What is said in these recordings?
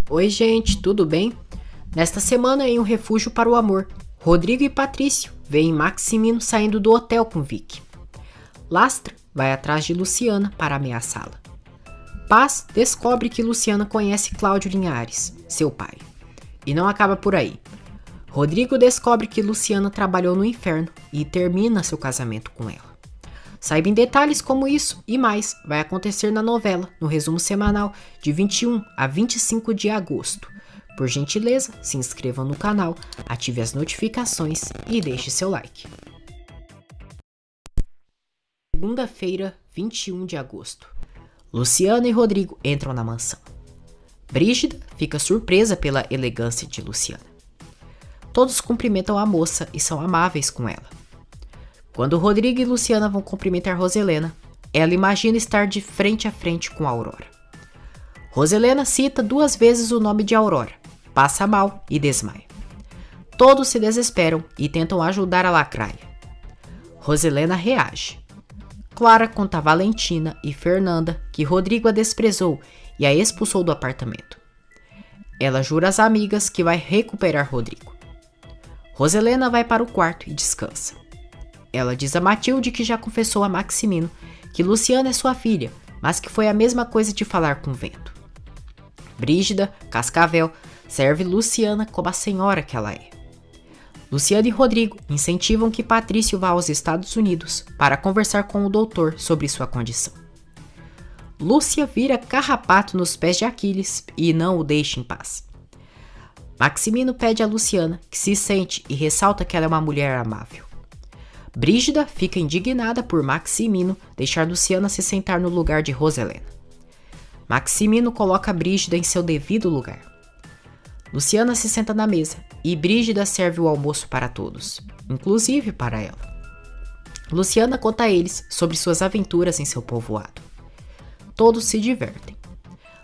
Oi, gente, tudo bem? Nesta semana, em Um Refúgio para o Amor, Rodrigo e Patrício veem Maximino saindo do hotel com Vicky. Lastra vai atrás de Luciana para ameaçá-la. Paz descobre que Luciana conhece Cláudio Linhares, seu pai. E não acaba por aí. Rodrigo descobre que Luciana trabalhou no inferno e termina seu casamento com ela. Saiba em detalhes como isso e mais vai acontecer na novela, no resumo semanal de 21 a 25 de agosto. Por gentileza, se inscreva no canal, ative as notificações e deixe seu like. Segunda-feira, 21 de agosto. Luciana e Rodrigo entram na mansão. Brígida fica surpresa pela elegância de Luciana. Todos cumprimentam a moça e são amáveis com ela. Quando Rodrigo e Luciana vão cumprimentar Roselena, ela imagina estar de frente a frente com Aurora. Roselena cita 2 vezes o nome de Aurora, passa mal e desmaia. Todos se desesperam e tentam ajudar a lacraia. Roselena reage. Clara conta a Valentina e Fernanda que Rodrigo a desprezou e a expulsou do apartamento. Ela jura às amigas que vai recuperar Rodrigo. Roselena vai para o quarto e descansa. Ela diz a Matilde que já confessou a Maximino que Luciana é sua filha, mas que foi a mesma coisa de falar com o vento. Brígida, Cascavel, serve Luciana como a senhora que ela é. Luciana e Rodrigo incentivam que Patrício vá aos Estados Unidos para conversar com o doutor sobre sua condição. Lúcia vira carrapato nos pés de Aquiles e não o deixa em paz. Maximino pede a Luciana que se sente e ressalta que ela é uma mulher amável. Brígida fica indignada por Maximino deixar Luciana se sentar no lugar de Roselena. Maximino coloca Brígida em seu devido lugar. Luciana se senta na mesa e Brígida serve o almoço para todos, inclusive para ela. Luciana conta a eles sobre suas aventuras em seu povoado. Todos se divertem.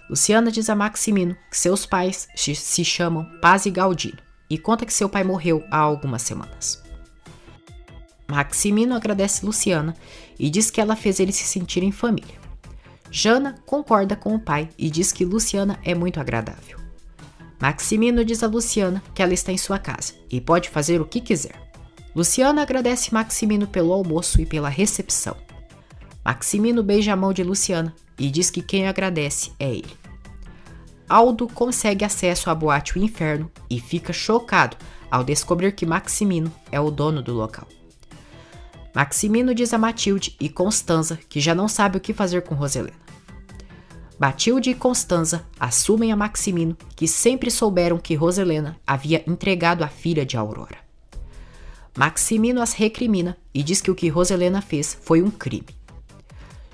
Luciana diz a Maximino que seus pais se chamam Paz e Galdino e conta que seu pai morreu há algumas semanas. Maximino agradece Luciana e diz que ela fez ele se sentir em família. Jana concorda com o pai e diz que Luciana é muito agradável. Maximino diz a Luciana que ela está em sua casa e pode fazer o que quiser. Luciana agradece Maximino pelo almoço e pela recepção. Maximino beija a mão de Luciana e diz que quem agradece é ele. Aldo consegue acesso à boate O Inferno e fica chocado ao descobrir que Maximino é o dono do local. Maximino diz a Matilde e Constanza que já não sabe o que fazer com Roselena. Matilde e Constanza assumem a Maximino que sempre souberam que Roselena havia entregado a filha de Aurora. Maximino as recrimina e diz que o que Roselena fez foi um crime.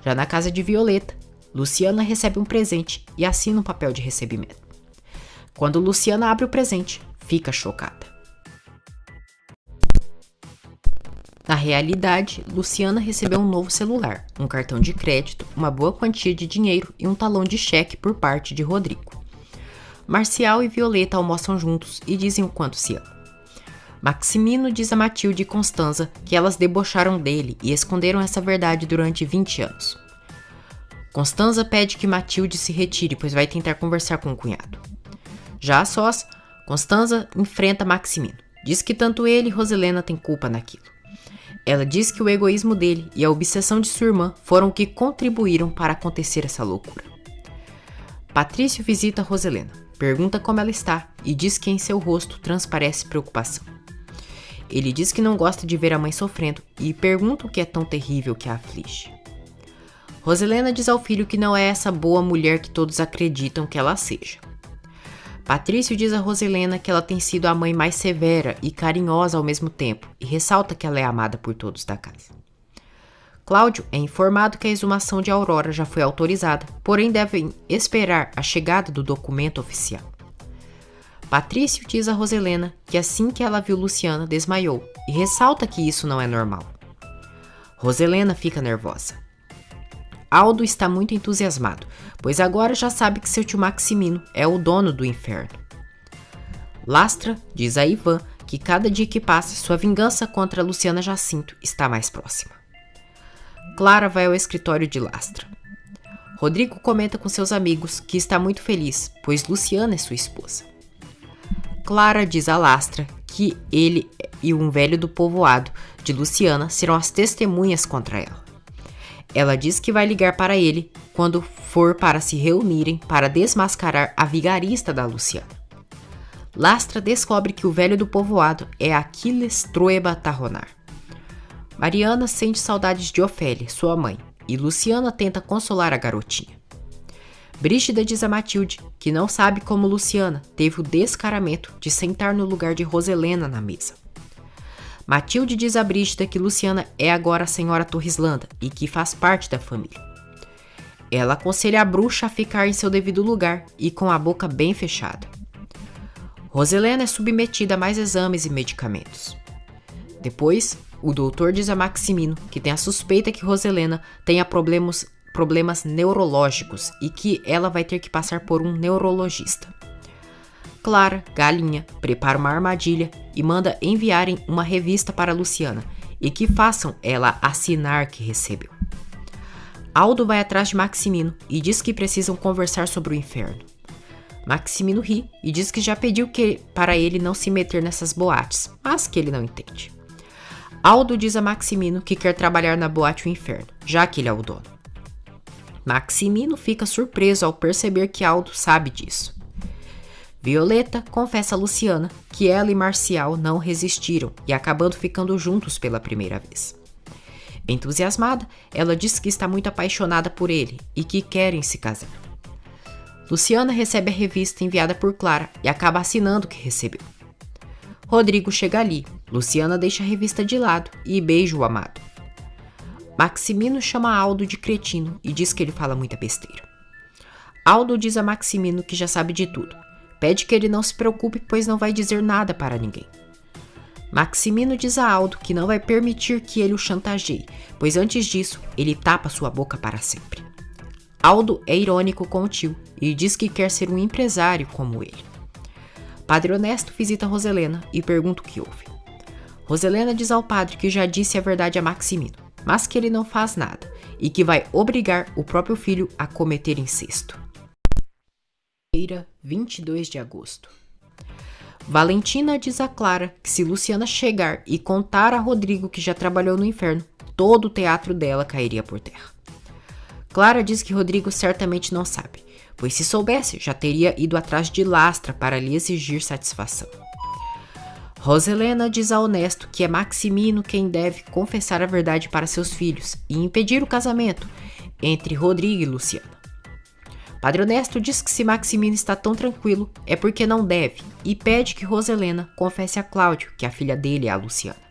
Já na casa de Violeta, Luciana recebe um presente e assina um papel de recebimento. Quando Luciana abre o presente, fica chocada. Na realidade, Luciana recebeu um novo celular, um cartão de crédito, uma boa quantia de dinheiro e um talão de cheque por parte de Rodrigo. Marcial e Violeta almoçam juntos e dizem o quanto se amam. Maximino diz a Matilde e Constanza que elas debocharam dele e esconderam essa verdade durante 20 anos. Constanza pede que Matilde se retire, pois vai tentar conversar com o cunhado. Já a sós, Constanza enfrenta Maximino. Diz que tanto ele e Roselena têm culpa naquilo. Ela diz que o egoísmo dele e a obsessão de sua irmã foram o que contribuíram para acontecer essa loucura. Patrício visita Roselena, pergunta como ela está e diz que em seu rosto transparece preocupação. Ele diz que não gosta de ver a mãe sofrendo e pergunta o que é tão terrível que a aflige. Roselena diz ao filho que não é essa boa mulher que todos acreditam que ela seja. Patrício diz a Roselena que ela tem sido a mãe mais severa e carinhosa ao mesmo tempo e ressalta que ela é amada por todos da casa. Cláudio é informado que a exumação de Aurora já foi autorizada, porém devem esperar a chegada do documento oficial. Patrício diz a Roselena que assim que ela viu Luciana desmaiou e ressalta que isso não é normal. Roselena fica nervosa. Aldo está muito entusiasmado, pois agora já sabe que seu tio Maximino é o dono do inferno. Lastra diz a Ivan que cada dia que passa, sua vingança contra Luciana Jacinto está mais próxima. Clara vai ao escritório de Lastra. Rodrigo comenta com seus amigos que está muito feliz, pois Luciana é sua esposa. Clara diz a Lastra que ele e um velho do povoado de Luciana serão as testemunhas contra ela. Ela diz que vai ligar para ele quando for para se reunirem para desmascarar a vigarista da Luciana. Lastra descobre que o velho do povoado é Aquiles Troeba Tarronar. Mariana sente saudades de Ofélia, sua mãe, e Luciana tenta consolar a garotinha. Brígida diz a Matilde que não sabe como Luciana teve o descaramento de sentar no lugar de Roselena na mesa. Matilde diz a Brígida que Luciana é agora a senhora Torrislanda e que faz parte da família. Ela aconselha a bruxa a ficar em seu devido lugar e com a boca bem fechada. Roselena é submetida a mais exames e medicamentos. Depois, o doutor diz a Maximino que tem a suspeita que Roselena tenha problemas neurológicos e que ela vai ter que passar por um neurologista. Clara, galinha, prepara uma armadilha e manda enviarem uma revista para Luciana e que façam ela assinar que recebeu. Aldo vai atrás de Maximino e diz que precisam conversar sobre o inferno. Maximino ri e diz que já pediu para ele não se meter nessas boates, mas que ele não entende. Aldo diz a Maximino que quer trabalhar na boate O Inferno, já que ele é o dono. Maximino fica surpreso ao perceber que Aldo sabe disso. Violeta confessa a Luciana que ela e Marcial não resistiram e acabando ficando juntos pela primeira vez. Entusiasmada, ela diz que está muito apaixonada por ele e que querem se casar. Luciana recebe a revista enviada por Clara e acaba assinando o que recebeu. Rodrigo chega ali, Luciana deixa a revista de lado e beija o amado. Maximino chama Aldo de cretino e diz que ele fala muita besteira. Aldo diz a Maximino que já sabe de tudo, pede que ele não se preocupe pois não vai dizer nada para ninguém. Maximino diz a Aldo que não vai permitir que ele o chantageie, pois antes disso ele tapa sua boca para sempre. Aldo é irônico com o tio e diz que quer ser um empresário como ele. Padre Honesto visita Roselena e pergunta o que houve. Roselena diz ao padre que já disse a verdade a Maximino, mas que ele não faz nada e que vai obrigar o próprio filho a cometer incesto. 22 de agosto. Valentina diz a Clara que se Luciana chegar e contar a Rodrigo que já trabalhou no inferno, todo o teatro dela cairia por terra. Clara diz que Rodrigo certamente não sabe, pois se soubesse já teria ido atrás de Lastra para lhe exigir satisfação. Roselena diz a Honesto que é Maximino quem deve confessar a verdade para seus filhos e impedir o casamento entre Rodrigo e Luciana. Padre Honesto diz que se Maximino está tão tranquilo é porque não deve e pede que Roselena confesse a Cláudio que a filha dele é a Luciana.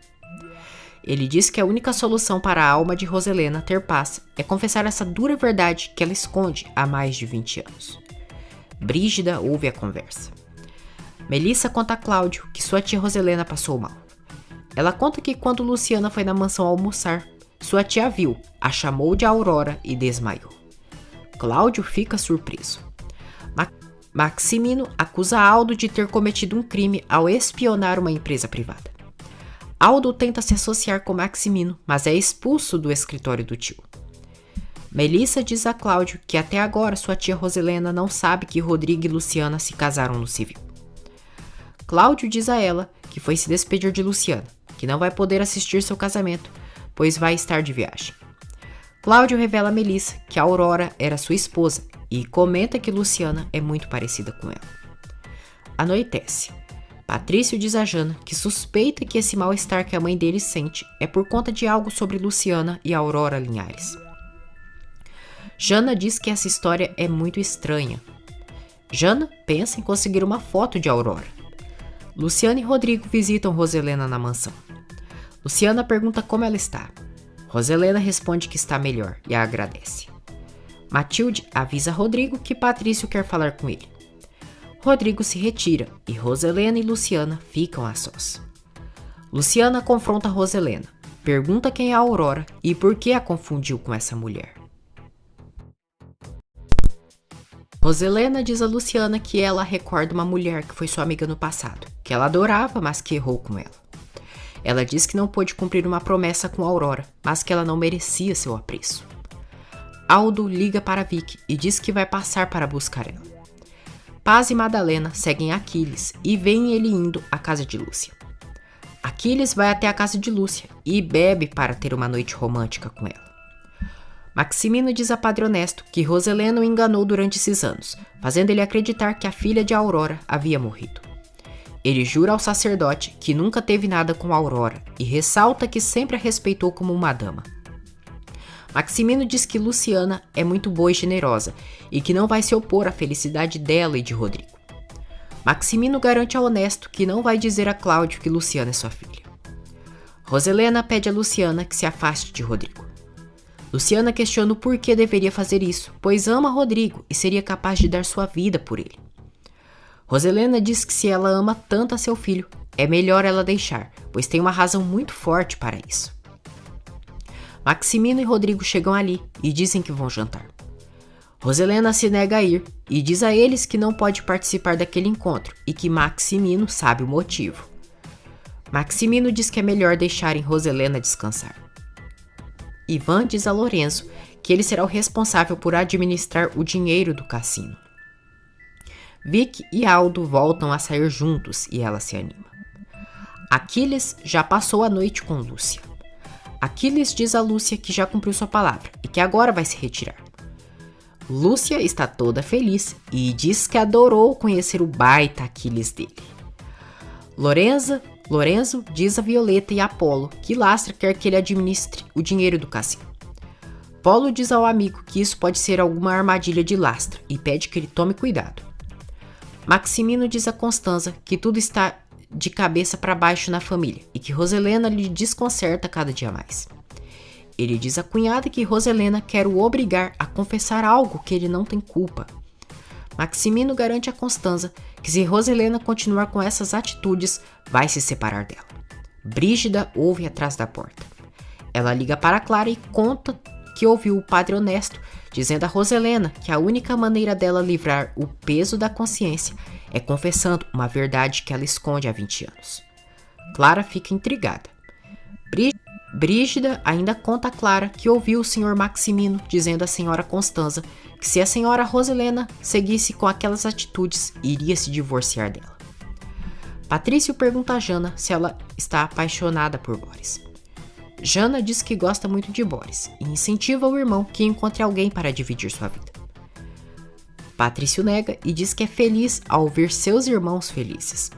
Ele diz que a única solução para a alma de Roselena ter paz é confessar essa dura verdade que ela esconde há mais de 20 anos. Brígida ouve a conversa. Melissa conta a Cláudio que sua tia Roselena passou mal. Ela conta que quando Luciana foi na mansão almoçar, sua tia viu, a chamou de Aurora e desmaiou. Cláudio fica surpreso. Maximino acusa Aldo de ter cometido um crime ao espionar uma empresa privada. Aldo tenta se associar com Maximino, mas é expulso do escritório do tio. Melissa diz a Cláudio que até agora sua tia Roselena não sabe que Rodrigo e Luciana se casaram no civil. Cláudio diz a ela que foi se despedir de Luciana, que não vai poder assistir seu casamento, pois vai estar de viagem. Cláudio revela a Melissa que a Aurora era sua esposa e comenta que Luciana é muito parecida com ela. Anoitece. Patrício diz a Jana que suspeita que esse mal-estar que a mãe dele sente é por conta de algo sobre Luciana e Aurora Linhares. Jana diz que essa história é muito estranha. Jana pensa em conseguir uma foto de Aurora. Luciana e Rodrigo visitam Roselena na mansão. Luciana pergunta como ela está. Roselena responde que está melhor e a agradece. Matilde avisa Rodrigo que Patrício quer falar com ele. Rodrigo se retira e Roselena e Luciana ficam a sós. Luciana confronta Roselena, pergunta quem é a Aurora e por que a confundiu com essa mulher. Roselena diz a Luciana que ela recorda uma mulher que foi sua amiga no passado, que ela adorava, mas que errou com ela. Ela diz que não pôde cumprir uma promessa com a Aurora, mas que ela não merecia seu apreço. Aldo liga para Vicky e diz que vai passar para buscar ela. Paz e Madalena seguem Aquiles e veem ele indo à casa de Lúcia. Aquiles vai até a casa de Lúcia e bebe para ter uma noite romântica com ela. Maximino diz a Padre Honesto que Roselena o enganou durante esses anos, fazendo ele acreditar que a filha de Aurora havia morrido. Ele jura ao sacerdote que nunca teve nada com Aurora e ressalta que sempre a respeitou como uma dama. Maximino diz que Luciana é muito boa e generosa e que não vai se opor à felicidade dela e de Rodrigo. Maximino garante ao Honesto que não vai dizer a Cláudio que Luciana é sua filha. Roselena pede a Luciana que se afaste de Rodrigo. Luciana questiona o porquê deveria fazer isso, pois ama Rodrigo e seria capaz de dar sua vida por ele. Roselena diz que se ela ama tanto a seu filho, é melhor ela deixar, pois tem uma razão muito forte para isso. Maximino e Rodrigo chegam ali e dizem que vão jantar. Roselena se nega a ir e diz a eles que não pode participar daquele encontro e que Maximino sabe o motivo. Maximino diz que é melhor deixarem Roselena descansar. Ivan diz a Lorenzo que ele será o responsável por administrar o dinheiro do cassino. Vicky e Aldo voltam a sair juntos e ela se anima. Aquiles já passou a noite com Lúcia. Aquiles diz a Lúcia que já cumpriu sua palavra e que agora vai se retirar. Lúcia está toda feliz e diz que adorou conhecer o baita Aquiles dele. Lorenzo diz a Violeta e a Apolo que Lastra quer que ele administre o dinheiro do cassino. Apolo diz ao amigo que isso pode ser alguma armadilha de Lastra e pede que ele tome cuidado. Maximino diz a Constanza que tudo está de cabeça para baixo na família e que Roselena lhe desconcerta cada dia mais. Ele diz à cunhada que Roselena quer o obrigar a confessar algo que ele não tem culpa. Maximino garante a Constanza que se Roselena continuar com essas atitudes, vai se separar dela. Brígida ouve atrás da porta. Ela liga para Clara e conta que ouviu o Padre Honesto dizendo a Roselena que a única maneira dela livrar o peso da consciência é confessando uma verdade que ela esconde há 20 anos. Clara fica intrigada. Brígida ainda conta a Clara que ouviu o Sr. Maximino dizendo à Sra. Constanza que se a Sra. Roselena seguisse com aquelas atitudes, iria se divorciar dela. Patrício pergunta a Jana se ela está apaixonada por Boris. Jana diz que gosta muito de Boris e incentiva o irmão que encontre alguém para dividir sua vida. Patrício nega e diz que é feliz ao ver seus irmãos felizes.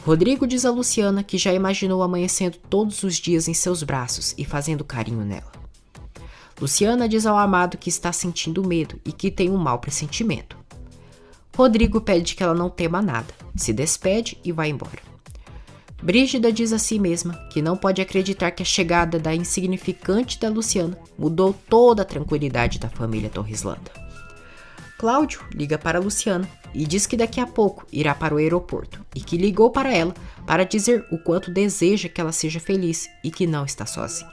Rodrigo diz a Luciana que já imaginou amanhecendo todos os dias em seus braços e fazendo carinho nela. Luciana diz ao amado que está sentindo medo e que tem um mau pressentimento. Rodrigo pede que ela não tema nada, se despede e vai embora. Brígida diz a si mesma que não pode acreditar que a chegada da insignificante da Luciana mudou toda a tranquilidade da família Torreslanda. Cláudio liga para Luciana e diz que daqui a pouco irá para o aeroporto e que ligou para ela para dizer o quanto deseja que ela seja feliz e que não está sozinha.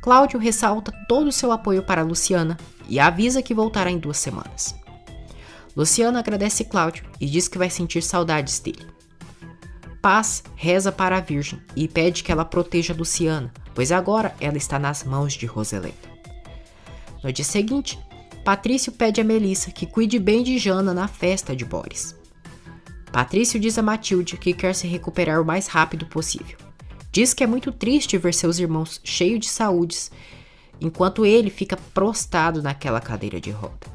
Cláudio ressalta todo o seu apoio para Luciana e avisa que voltará em 2 semanas. Luciana agradece Cláudio e diz que vai sentir saudades dele. Paz reza para a Virgem e pede que ela proteja Luciana, pois agora ela está nas mãos de Roselena. No dia seguinte, Patrício pede a Melissa que cuide bem de Jana na festa de Boris. Patrício diz a Matilde que quer se recuperar o mais rápido possível. Diz que é muito triste ver seus irmãos cheios de saúdes, enquanto ele fica prostrado naquela cadeira de roda.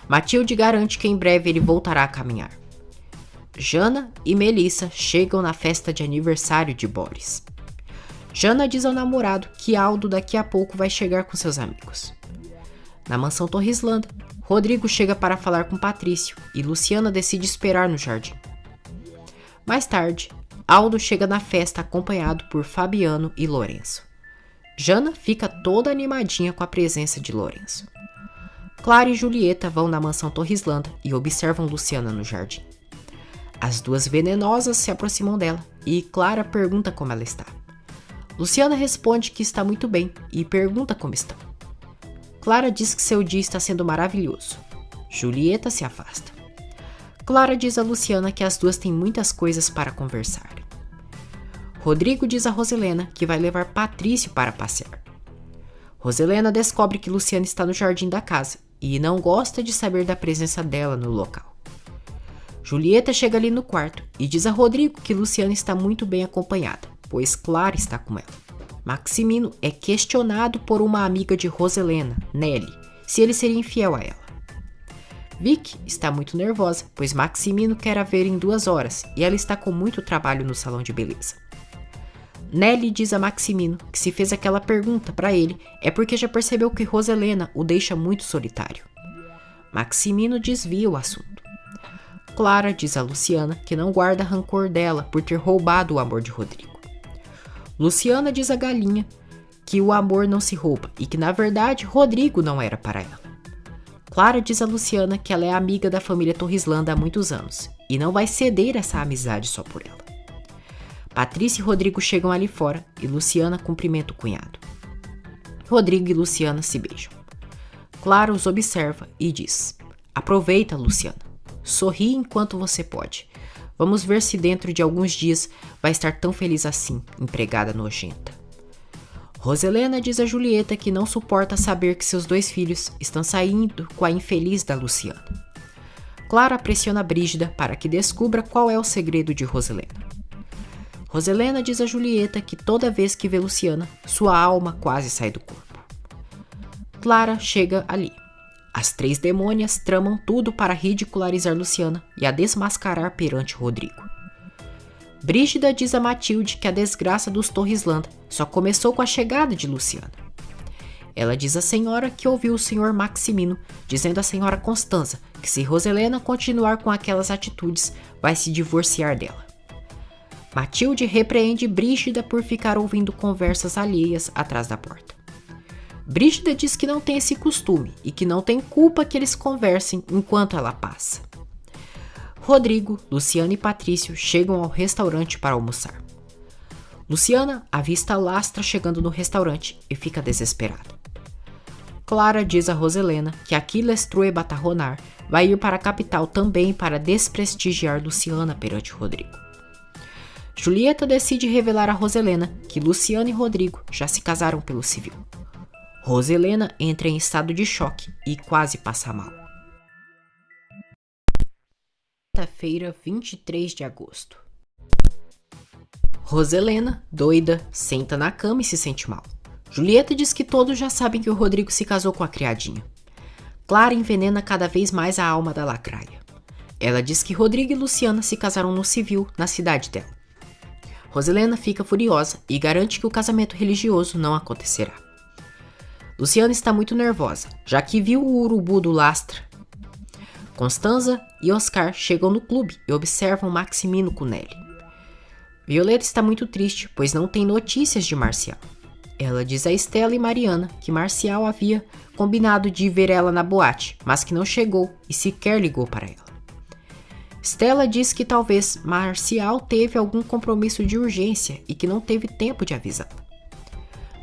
Matilde garante que em breve ele voltará a caminhar. Jana e Melissa chegam na festa de aniversário de Boris. Jana diz ao namorado que Aldo daqui a pouco vai chegar com seus amigos. Na mansão Torreslanda, Rodrigo chega para falar com Patrício e Luciana decide esperar no jardim. Mais tarde, Aldo chega na festa acompanhado por Fabiano e Lourenço. Jana fica toda animadinha com a presença de Lourenço. Clara e Julieta vão na mansão Torreslanda e observam Luciana no jardim. As duas venenosas se aproximam dela e Clara pergunta como ela está. Luciana responde que está muito bem e pergunta como estão. Clara diz que seu dia está sendo maravilhoso. Julieta se afasta. Clara diz a Luciana que as duas têm muitas coisas para conversar. Rodrigo diz a Roselena que vai levar Patrício para passear. Roselena descobre que Luciana está no jardim da casa e não gosta de saber da presença dela no local. Julieta chega ali no quarto e diz a Rodrigo que Luciana está muito bem acompanhada, pois Clara está com ela. Maximino é questionado por uma amiga de Roselena, Nelly, se ele seria infiel a ela. Vicky está muito nervosa, pois Maximino quer a ver em 2 horas e ela está com muito trabalho no salão de beleza. Nelly diz a Maximino que se fez aquela pergunta para ele é porque já percebeu que Roselena o deixa muito solitário. Maximino desvia o assunto. Clara diz a Luciana que não guarda rancor dela por ter roubado o amor de Rodrigo. Luciana diz a Galinha que o amor não se rouba e que na verdade Rodrigo não era para ela. Clara diz a Luciana que ela é amiga da família Torrislanda há muitos anos e não vai ceder essa amizade só por ela. Patrícia e Rodrigo chegam ali fora e Luciana cumprimenta o cunhado. Rodrigo e Luciana se beijam. Clara os observa e diz: "Aproveita, Luciana. Sorri enquanto você pode. Vamos ver se dentro de alguns dias vai estar tão feliz assim, empregada nojenta." Roselena diz a Julieta que não suporta saber que seus 2 filhos estão saindo com a infeliz da Luciana. Clara pressiona Brígida para que descubra qual é o segredo de Roselena. Roselena diz a Julieta que toda vez que vê Luciana, sua alma quase sai do corpo. Clara chega ali. As 3 demônias tramam tudo para ridicularizar Luciana e a desmascarar perante Rodrigo. Brígida diz a Matilde que a desgraça dos Torrislanda só começou com a chegada de Luciana. Ela diz à senhora que ouviu o senhor Maximino dizendo à senhora Constanza que se Roselena continuar com aquelas atitudes, vai se divorciar dela. Matilde repreende Brígida por ficar ouvindo conversas alheias atrás da porta. Brígida diz que não tem esse costume e que não tem culpa que eles conversem enquanto ela passa. Rodrigo, Luciana e Patrício chegam ao restaurante para almoçar. Luciana avista Lastra chegando no restaurante e fica desesperada. Clara diz a Roselena que Aquiles Trueba Tarronar vai ir para a capital também para desprestigiar Luciana perante Rodrigo. Julieta decide revelar a Roselena que Luciana e Rodrigo já se casaram pelo civil. Roselena entra em estado de choque e quase passa mal. Quinta-feira, 23 de agosto. Roselena, doida, senta na cama e se sente mal. Julieta diz que todos já sabem que o Rodrigo se casou com a criadinha. Clara envenena cada vez mais a alma da lacraia. Ela diz que Rodrigo e Luciana se casaram no civil, na cidade dela. Roselena fica furiosa e garante que o casamento religioso não acontecerá. Luciana está muito nervosa, já que viu o urubu do Lastra. Constanza e Oscar chegam no clube e observam Maximino com Nelly. Violeta está muito triste, pois não tem notícias de Marcial. Ela diz a Estela e Mariana que Marcial havia combinado de ver ela na boate, mas que não chegou e sequer ligou para ela. Stella diz que talvez Marcial teve algum compromisso de urgência e que não teve tempo de avisá-la.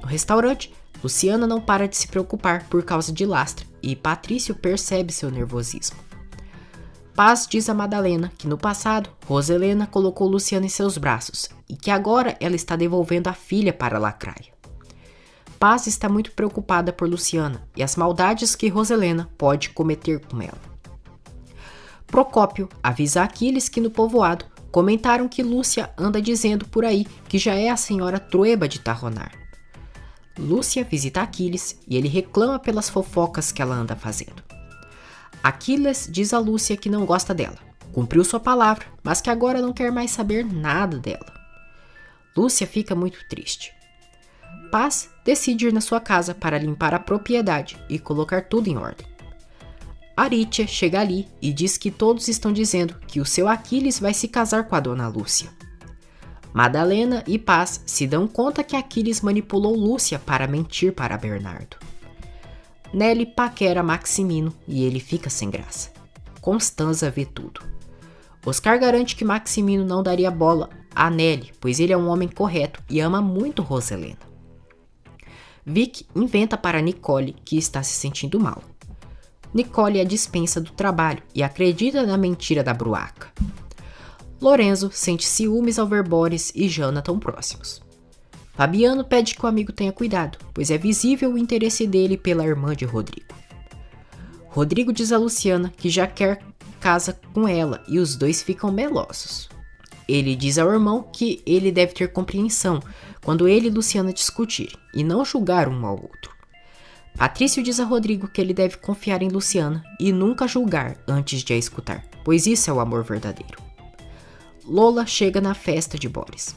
No restaurante, Luciana não para de se preocupar por causa de Lastra e Patrício percebe seu nervosismo. Paz diz a Madalena que no passado, Roselena colocou Luciana em seus braços e que agora ela está devolvendo a filha para a lacraia. Paz está muito preocupada por Luciana e as maldades que Roselena pode cometer com ela. Procópio avisa Aquiles que no povoado comentaram que Lúcia anda dizendo por aí que já é a senhora Trueba de Tarronar. Lúcia visita Aquiles e ele reclama pelas fofocas que ela anda fazendo. Aquiles diz a Lúcia que não gosta dela, cumpriu sua palavra, mas que agora não quer mais saber nada dela. Lúcia fica muito triste. Paz decide ir na sua casa para limpar a propriedade e colocar tudo em ordem. Aritia chega ali e diz que todos estão dizendo que o seu Aquiles vai se casar com a dona Lúcia. Madalena e Paz se dão conta que Aquiles manipulou Lúcia para mentir para Bernardo. Nelly paquera Maximino e ele fica sem graça. Constanza vê tudo. Oscar garante que Maximino não daria bola a Nelly, pois ele é um homem correto e ama muito Roselena. Vic inventa para Nicole que está se sentindo mal. Nicole a dispensa do trabalho e acredita na mentira da bruaca. Lorenzo sente ciúmes ao ver Boris e Jana tão próximos. Fabiano pede que o amigo tenha cuidado, pois é visível o interesse dele pela irmã de Rodrigo. Rodrigo diz a Luciana que já quer casa com ela e os dois ficam melosos. Ele diz ao irmão que ele deve ter compreensão quando ele e Luciana discutirem e não julgar um ao outro. Patrício diz a Rodrigo que ele deve confiar em Luciana e nunca julgar antes de a escutar, pois isso é o amor verdadeiro. Lola chega na festa de Boris.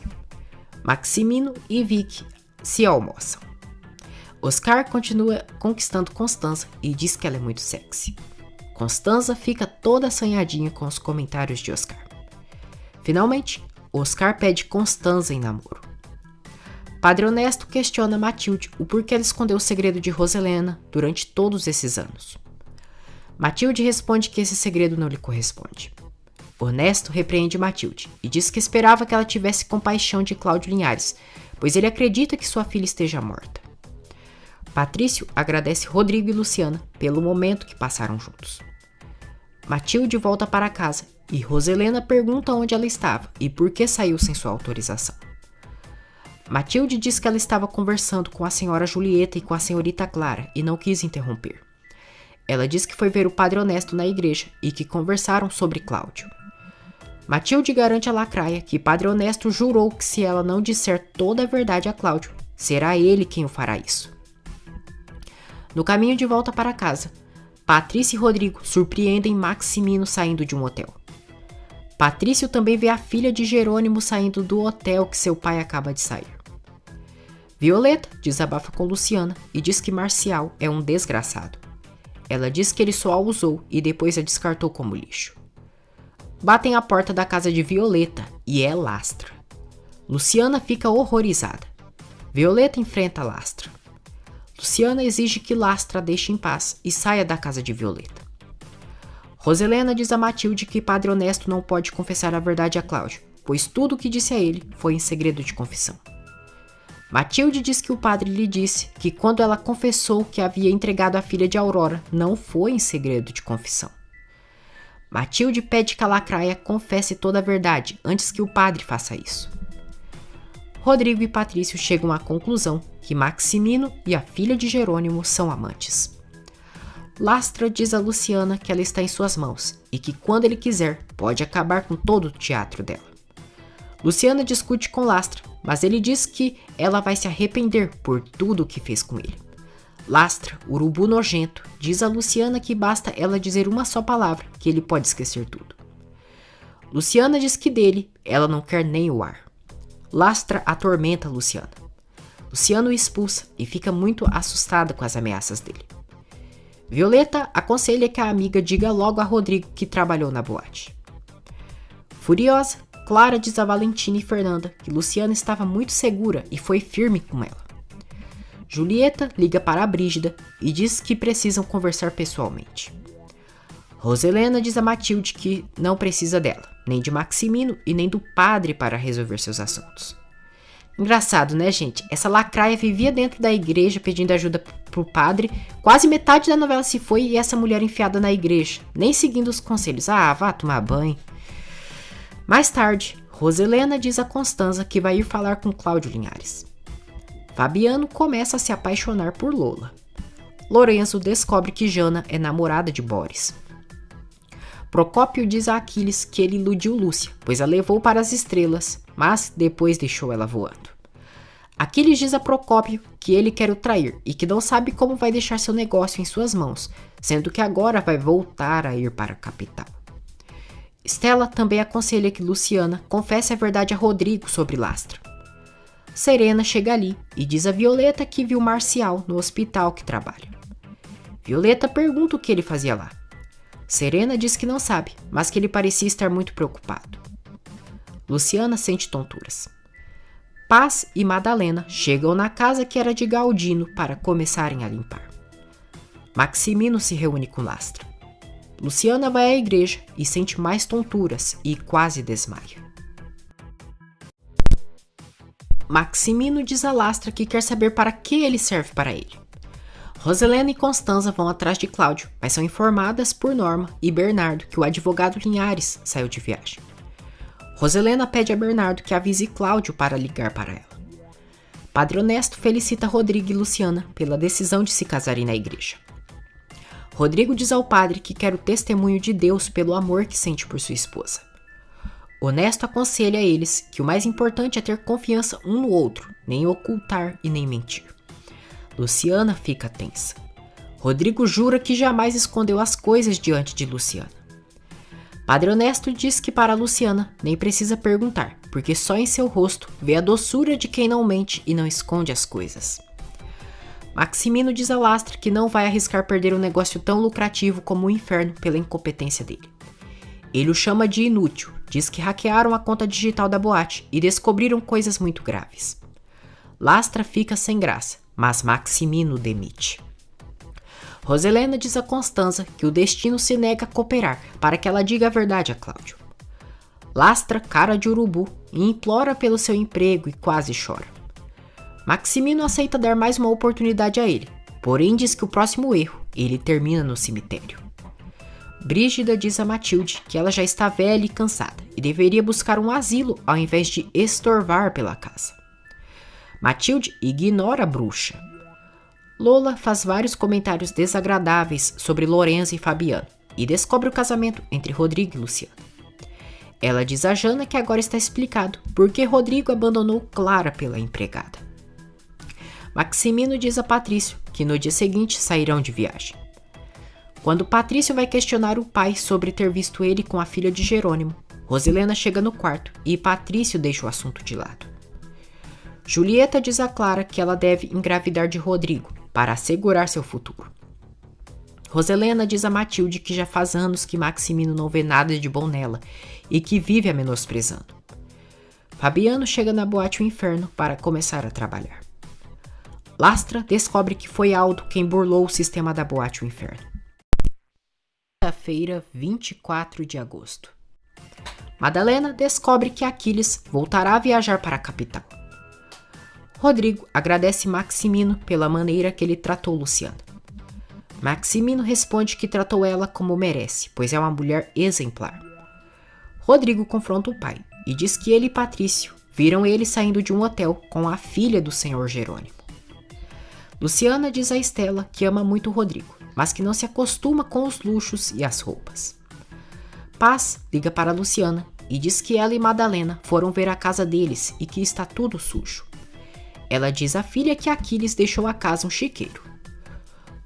Maximino e Vicky se almoçam. Oscar continua conquistando Constanza e diz que ela é muito sexy. Constanza fica toda assanhadinha com os comentários de Oscar. Finalmente, Oscar pede Constanza em namoro. Padre Honesto questiona Matilde o porquê ela escondeu o segredo de Roselena durante todos esses anos. Matilde responde que esse segredo não lhe corresponde. Honesto repreende Matilde e diz que esperava que ela tivesse compaixão de Cláudio Linhares, pois ele acredita que sua filha esteja morta. Patrício agradece Rodrigo e Luciana pelo momento que passaram juntos. Matilde volta para casa e Roselena pergunta onde ela estava e por que saiu sem sua autorização. Matilde diz que ela estava conversando com a senhora Julieta e com a senhorita Clara e não quis interromper. Ela diz que foi ver o Padre Honesto na igreja e que conversaram sobre Cláudio. Matilde garante a lacraia que Padre Honesto jurou que se ela não disser toda a verdade a Cláudio, será ele quem o fará isso. No caminho de volta para casa, Patrícia e Rodrigo surpreendem Maximino saindo de um hotel. Patrício também vê a filha de Jerônimo saindo do hotel que seu pai acaba de sair. Violeta desabafa com Luciana e diz que Marcial é um desgraçado. Ela diz que ele só a usou e depois a descartou como lixo. Batem à porta da casa de Violeta e é Lastra. Luciana fica horrorizada. Violeta enfrenta Lastra. Luciana exige que Lastra a deixe em paz e saia da casa de Violeta. Roselena diz a Matilde que Padre Honesto não pode confessar a verdade a Cláudio, pois tudo o que disse a ele foi em segredo de confissão. Matilde diz que o padre lhe disse que quando ela confessou que havia entregado a filha de Aurora, não foi em segredo de confissão. Matilde pede que a lacraia confesse toda a verdade antes que o padre faça isso. Rodrigo e Patrício chegam à conclusão que Maximino e a filha de Jerônimo são amantes. Lastra diz a Luciana que ela está em suas mãos e que quando ele quiser pode acabar com todo o teatro dela. Luciana discute com Lastra, mas ele diz que ela vai se arrepender por tudo o que fez com ele. Lastra, urubu nojento, diz a Luciana que basta ela dizer uma só palavra que ele pode esquecer tudo. Luciana diz que dele ela não quer nem o ar. Lastra atormenta Luciana. Luciana o expulsa e fica muito assustada com as ameaças dele. Violeta aconselha que a amiga diga logo a Rodrigo que trabalhou na boate. Furiosa, Clara diz a Valentina e Fernanda que Luciana estava muito segura e foi firme com ela. Julieta liga para a Brígida e diz que precisam conversar pessoalmente. Roselena diz a Matilde que não precisa dela, nem de Maximino e nem do padre para resolver seus assuntos. Engraçado, né, gente? Essa lacraia vivia dentro da igreja pedindo ajuda pro padre, quase metade da novela se foi e essa mulher enfiada na igreja, nem seguindo os conselhos. Ah, vá tomar banho. Mais tarde, Roselena diz a Constanza que vai ir falar com Cláudio Linhares. Fabiano começa a se apaixonar por Lola. Lorenzo descobre que Jana é namorada de Boris. Procópio diz a Aquiles que ele iludiu Lúcia, pois a levou para as estrelas, mas depois deixou ela voando. Aquiles diz a Procópio que ele quer o trair e que não sabe como vai deixar seu negócio em suas mãos, sendo que agora vai voltar a ir para a capital. Stella também aconselha que Luciana confesse a verdade a Rodrigo sobre Lastra. Serena chega ali e diz a Violeta que viu Marcial no hospital que trabalha. Violeta pergunta o que ele fazia lá. Serena diz que não sabe, mas que ele parecia estar muito preocupado. Luciana sente tonturas. Paz e Madalena chegam na casa que era de Galdino para começarem a limpar. Maximino se reúne com Lastra. Luciana vai à igreja e sente mais tonturas e quase desmaia. Maximino diz a Lastra que quer saber para que ele serve para ele. Roselena e Constanza vão atrás de Cláudio, mas são informadas por Norma e Bernardo que o advogado Linhares saiu de viagem. Roselena pede a Bernardo que avise Cláudio para ligar para ela. Padre Honesto felicita Rodrigo e Luciana pela decisão de se casarem na igreja. Rodrigo diz ao padre que quer o testemunho de Deus pelo amor que sente por sua esposa. Honesto aconselha a eles que o mais importante é ter confiança um no outro, nem ocultar e nem mentir. Luciana fica tensa. Rodrigo jura que jamais escondeu as coisas diante de Luciana. Padre Honesto diz que para Luciana nem precisa perguntar, porque só em seu rosto vê a doçura de quem não mente e não esconde as coisas. Maximino diz a Lastra que não vai arriscar perder um negócio tão lucrativo como o inferno pela incompetência dele. Ele o chama de inútil, diz que hackearam a conta digital da boate e descobriram coisas muito graves. Lastra fica sem graça, mas Maximino demite. Roselena diz a Constanza que o destino se nega a cooperar para que ela diga a verdade a Cláudio. Lastra cara de urubu e implora pelo seu emprego e quase chora. Maximino aceita dar mais uma oportunidade a ele, porém diz que o próximo erro ele termina no cemitério. Brígida diz a Matilde que ela já está velha e cansada e deveria buscar um asilo ao invés de estorvar pela casa. Matilde ignora a bruxa. Lola faz vários comentários desagradáveis sobre Lorenzo e Fabiano e descobre o casamento entre Rodrigo e Luciana. Ela diz a Jana que agora está explicado por que Rodrigo abandonou Clara pela empregada. Maximino diz a Patrício que no dia seguinte sairão de viagem. Quando Patrício vai questionar o pai sobre ter visto ele com a filha de Jerônimo, Roselena chega no quarto e Patrício deixa o assunto de lado. Julieta diz a Clara que ela deve engravidar de Rodrigo para assegurar seu futuro. Roselena diz a Matilde que já faz anos que Maximino não vê nada de bom nela e que vive a menosprezando. Fabiano chega na boate O Inferno para começar a trabalhar. Lastra descobre que foi Aldo quem burlou o sistema da boate O Inferno. Quinta-feira, 24 de agosto. Madalena descobre que Aquiles voltará a viajar para a capital. Rodrigo agradece Maximino pela maneira que ele tratou Luciana. Maximino responde que tratou ela como merece, pois é uma mulher exemplar. Rodrigo confronta o pai e diz que ele e Patrício viram ele saindo de um hotel com a filha do senhor Jerônimo. Luciana diz a Estela que ama muito Rodrigo, mas que não se acostuma com os luxos e as roupas. Paz liga para Luciana e diz que ela e Madalena foram ver a casa deles e que está tudo sujo. Ela diz à filha que Aquiles deixou a casa um chiqueiro.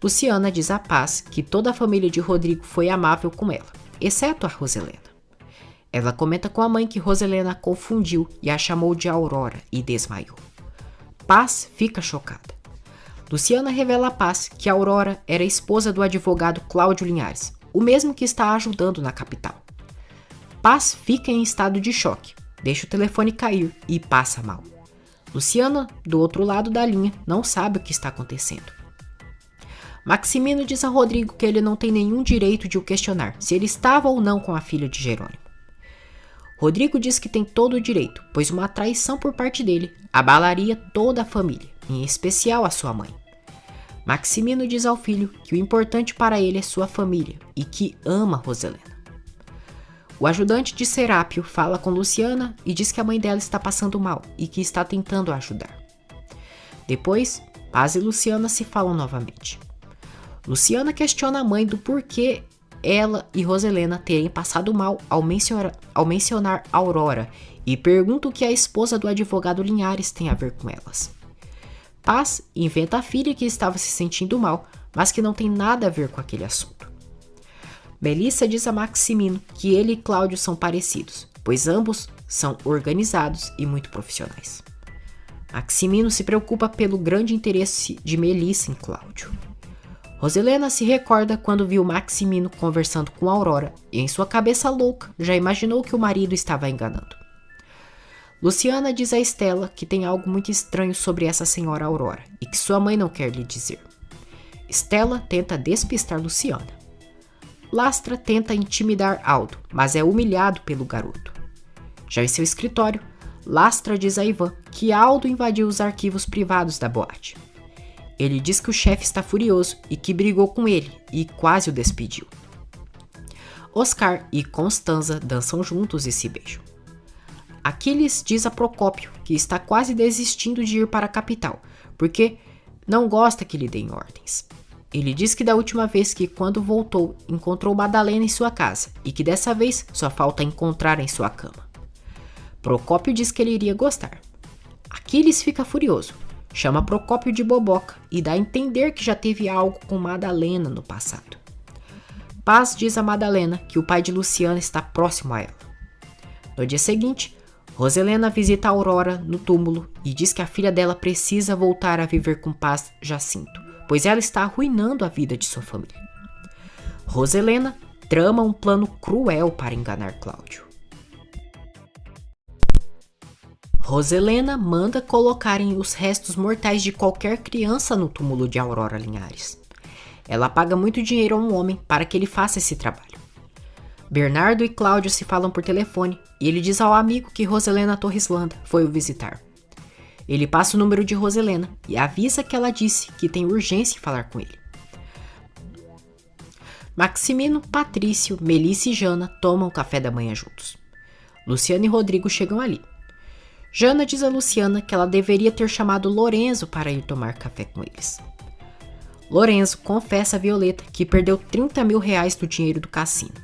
Luciana diz a Paz que toda a família de Rodrigo foi amável com ela, exceto a Roselena. Ela comenta com a mãe que Roselena a confundiu e a chamou de Aurora e desmaiou. Paz fica chocada. Luciana revela a Paz que a Aurora era esposa do advogado Cláudio Linhares, o mesmo que está ajudando na capital. Paz fica em estado de choque, deixa o telefone cair e passa mal. Luciana, do outro lado da linha, não sabe o que está acontecendo. Maximino diz a Rodrigo que ele não tem nenhum direito de o questionar se ele estava ou não com a filha de Jerônimo. Rodrigo diz que tem todo o direito, pois uma traição por parte dele abalaria toda a família, em especial a sua mãe. Maximino diz ao filho que o importante para ele é sua família e que ama Roselena. O ajudante de Serápio fala com Luciana e diz que a mãe dela está passando mal e que está tentando a ajudar. Depois, Paz e Luciana se falam novamente. Luciana questiona a mãe do porquê ela e Roselena terem passado mal ao mencionar Aurora e pergunta o que a esposa do advogado Linhares tem a ver com elas. Paz inventa a filha que estava se sentindo mal, mas que não tem nada a ver com aquele assunto. Melissa diz a Maximino que ele e Cláudio são parecidos, pois ambos são organizados e muito profissionais. Maximino se preocupa pelo grande interesse de Melissa em Cláudio. Roselena se recorda quando viu Maximino conversando com Aurora e em sua cabeça louca já imaginou que o marido estava enganando. Luciana diz a Estela que tem algo muito estranho sobre essa senhora Aurora e que sua mãe não quer lhe dizer. Estela tenta despistar Luciana. Lastra tenta intimidar Aldo, mas é humilhado pelo garoto. Já em seu escritório, Lastra diz a Ivan que Aldo invadiu os arquivos privados da boate. Ele diz que o chefe está furioso e que brigou com ele e quase o despediu. Oscar e Constanza dançam juntos e se beijam. Aquiles diz a Procópio que está quase desistindo de ir para a capital, porque não gosta que lhe deem ordens. Ele diz que da última vez que, quando voltou, encontrou Madalena em sua casa e que dessa vez só falta encontrar em sua cama. Procópio diz que ele iria gostar. Aquiles fica furioso, chama Procópio de boboca e dá a entender que já teve algo com Madalena no passado. Paz diz a Madalena que o pai de Luciana está próximo a ela. No dia seguinte, Roselena visita a Aurora no túmulo e diz que a filha dela precisa voltar a viver com Paz Jacinto, pois ela está arruinando a vida de sua família. Roselena trama um plano cruel para enganar Cláudio. Roselena manda colocarem os restos mortais de qualquer criança no túmulo de Aurora Linhares. Ela paga muito dinheiro a um homem para que ele faça esse trabalho. Bernardo e Cláudio se falam por telefone e ele diz ao amigo que Roselena Torres Landa foi o visitar. Ele passa o número de Roselena e avisa que ela disse que tem urgência em falar com ele. Maximino, Patrício, Melissa e Jana tomam café da manhã juntos. Luciana e Rodrigo chegam ali. Jana diz a Luciana que ela deveria ter chamado Lorenzo para ir tomar café com eles. Lorenzo confessa a Violeta que perdeu 30 mil reais do dinheiro do cassino.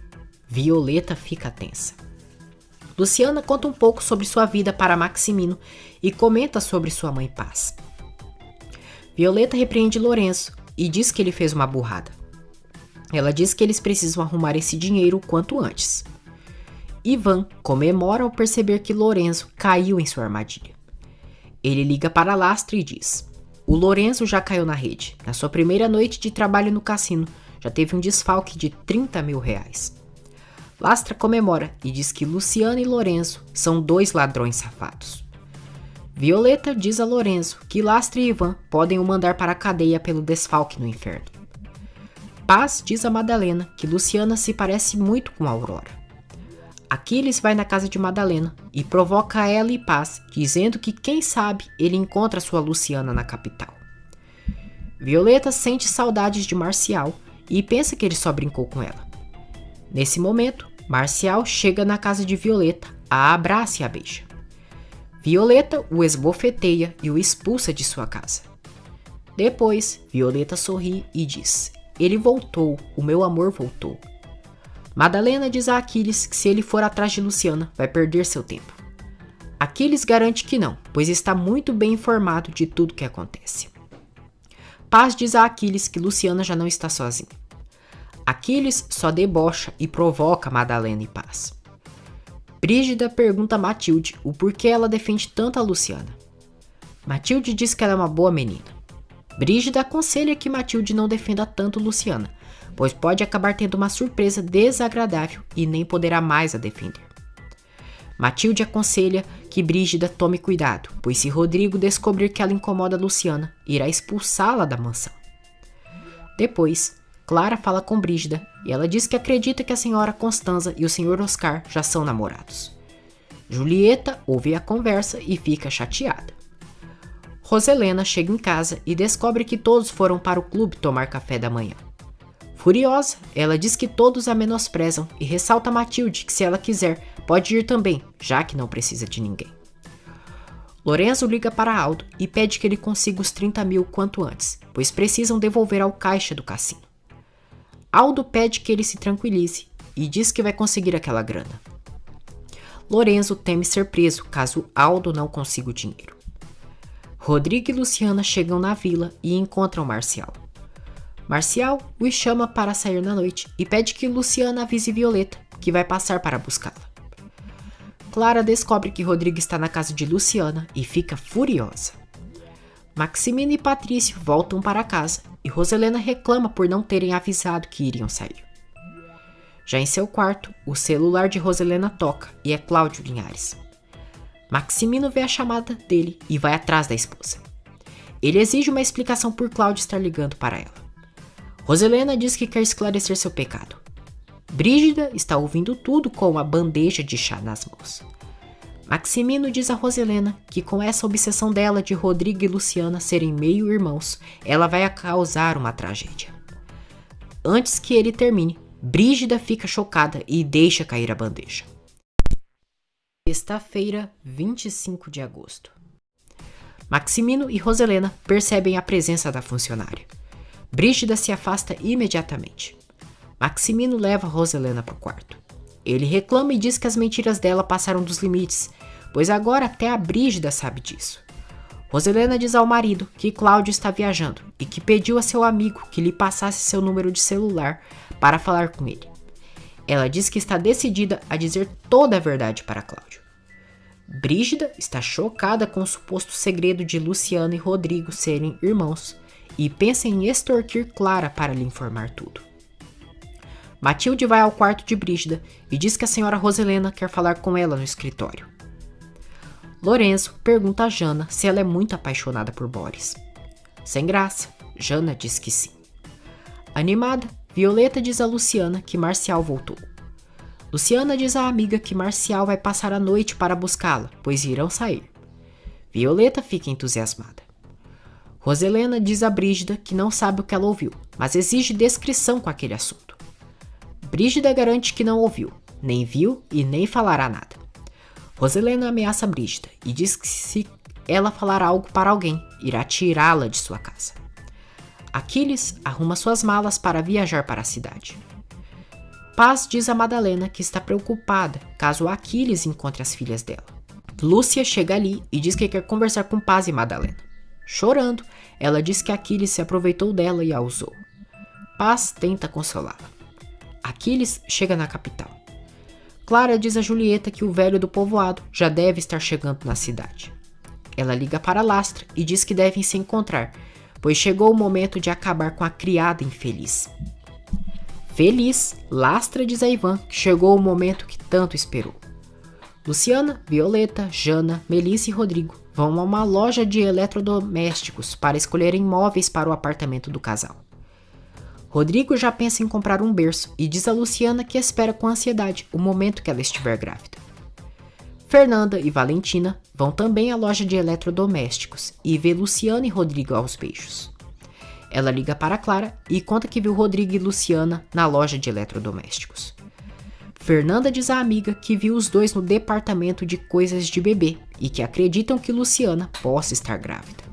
Violeta fica tensa. Luciana conta um pouco sobre sua vida para Maximino e comenta sobre sua mãe Paz. Violeta repreende Lorenzo e diz que ele fez uma burrada. Ela diz que eles precisam arrumar esse dinheiro o quanto antes. Ivan comemora ao perceber que Lorenzo caiu em sua armadilha. Ele liga para Lastra e diz: o Lorenzo já caiu na rede. Na sua primeira noite de trabalho no cassino, já teve um desfalque de 30 mil reais. Lastra comemora e diz que Luciana e Lorenzo são dois ladrões safados. Violeta diz a Lorenzo que Lastra e Ivan podem o mandar para a cadeia pelo desfalque no inferno. Paz diz a Madalena que Luciana se parece muito com Aurora. Aquiles vai na casa de Madalena e provoca ela e Paz, dizendo que quem sabe ele encontra sua Luciana na capital. Violeta sente saudades de Marcial e pensa que ele só brincou com ela. Nesse momento, Marcial chega na casa de Violeta, a abraça e a beija. Violeta o esbofeteia e o expulsa de sua casa. Depois, Violeta sorri e diz: ele voltou, o meu amor voltou. Madalena diz a Aquiles que se ele for atrás de Luciana, vai perder seu tempo. Aquiles garante que não, pois está muito bem informado de tudo que acontece. Paz diz a Aquiles que Luciana já não está sozinha. Aquiles só debocha e provoca Madalena e Paz. Brígida pergunta a Matilde o porquê ela defende tanto a Luciana. Matilde diz que ela é uma boa menina. Brígida aconselha que Matilde não defenda tanto Luciana, pois pode acabar tendo uma surpresa desagradável e nem poderá mais a defender. Matilde aconselha que Brígida tome cuidado, pois se Rodrigo descobrir que ela incomoda Luciana, irá expulsá-la da mansão. Depois, Clara fala com Brígida e ela diz que acredita que a senhora Constanza e o senhor Oscar já são namorados. Julieta ouve a conversa e fica chateada. Roselena chega em casa e descobre que todos foram para o clube tomar café da manhã. Furiosa, ela diz que todos a menosprezam e ressalta a Matilde que se ela quiser, pode ir também, já que não precisa de ninguém. Lorenzo liga para Aldo e pede que ele consiga os 30 mil quanto antes, pois precisam devolver ao caixa do cassino. Aldo pede que ele se tranquilize e diz que vai conseguir aquela grana. Lorenzo teme ser preso caso Aldo não consiga o dinheiro. Rodrigo e Luciana chegam na vila e encontram Marcial. Marcial os chama para sair na noite e pede que Luciana avise Violeta, que vai passar para buscá-la. Clara descobre que Rodrigo está na casa de Luciana e fica furiosa. Maximino e Patrício voltam para casa e Roselena reclama por não terem avisado que iriam sair. Já em seu quarto, o celular de Roselena toca e é Cláudio Linhares. Maximino vê a chamada dele e vai atrás da esposa. Ele exige uma explicação por Cláudio estar ligando para ela. Roselena diz que quer esclarecer seu pecado. Brígida está ouvindo tudo com uma bandeja de chá nas mãos. Maximino diz a Roselena que com essa obsessão dela de Rodrigo e Luciana serem meio-irmãos, ela vai causar uma tragédia. Antes que ele termine, Brígida fica chocada e deixa cair a bandeja. Sexta-feira, 25 de agosto. Maximino e Roselena percebem a presença da funcionária. Brígida se afasta imediatamente. Maximino leva Roselena para o quarto. Ele reclama e diz que as mentiras dela passaram dos limites, pois agora até a Brígida sabe disso. Roselena diz ao marido que Cláudio está viajando e que pediu a seu amigo que lhe passasse seu número de celular para falar com ele. Ela diz que está decidida a dizer toda a verdade para Cláudio. Brígida está chocada com o suposto segredo de Luciana e Rodrigo serem irmãos e pensa em extorquir Clara para lhe informar tudo. Matilde vai ao quarto de Brígida e diz que a senhora Roselena quer falar com ela no escritório. Lorenzo pergunta a Jana se ela é muito apaixonada por Boris. Sem graça, Jana diz que sim. Animada, Violeta diz a Luciana que Marcial voltou. Luciana diz à amiga que Marcial vai passar a noite para buscá-la, pois irão sair. Violeta fica entusiasmada. Roselena diz a Brígida que não sabe o que ela ouviu, mas exige descrição com aquele assunto. Brígida garante que não ouviu, nem viu e nem falará nada. Roselena ameaça Brígida e diz que se ela falar algo para alguém, irá tirá-la de sua casa. Aquiles arruma suas malas para viajar para a cidade. Paz diz a Madalena que está preocupada caso Aquiles encontre as filhas dela. Lúcia chega ali e diz que quer conversar com Paz e Madalena. Chorando, ela diz que Aquiles se aproveitou dela e a usou. Paz tenta consolá-la. Aquiles chega na capital. Clara diz a Julieta que o velho do povoado já deve estar chegando na cidade. Ela liga para Lastra e diz que devem se encontrar, pois chegou o momento de acabar com a criada infeliz. Feliz, Lastra diz a Ivan que chegou o momento que tanto esperou. Luciana, Violeta, Jana, Melissa e Rodrigo vão a uma loja de eletrodomésticos para escolherem móveis para o apartamento do casal. Rodrigo já pensa em comprar um berço e diz a Luciana que espera com ansiedade o momento que ela estiver grávida. Fernanda e Valentina vão também à loja de eletrodomésticos e vê Luciana e Rodrigo aos beijos. Ela liga para Clara e conta que viu Rodrigo e Luciana na loja de eletrodomésticos. Fernanda diz à amiga que viu os dois no departamento de coisas de bebê e que acreditam que Luciana possa estar grávida.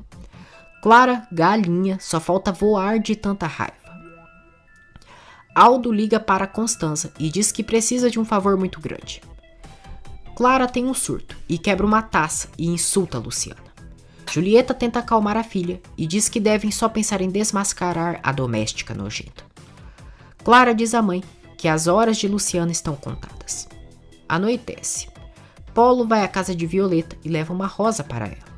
Clara, galinha, só falta voar de tanta raiva. Aldo liga para Constanza e diz que precisa de um favor muito grande. Clara tem um surto e quebra uma taça e insulta Luciana. Julieta tenta acalmar a filha e diz que devem só pensar em desmascarar a doméstica nojenta. Clara diz à mãe que as horas de Luciana estão contadas. Anoitece. Polo vai à casa de Violeta e leva uma rosa para ela.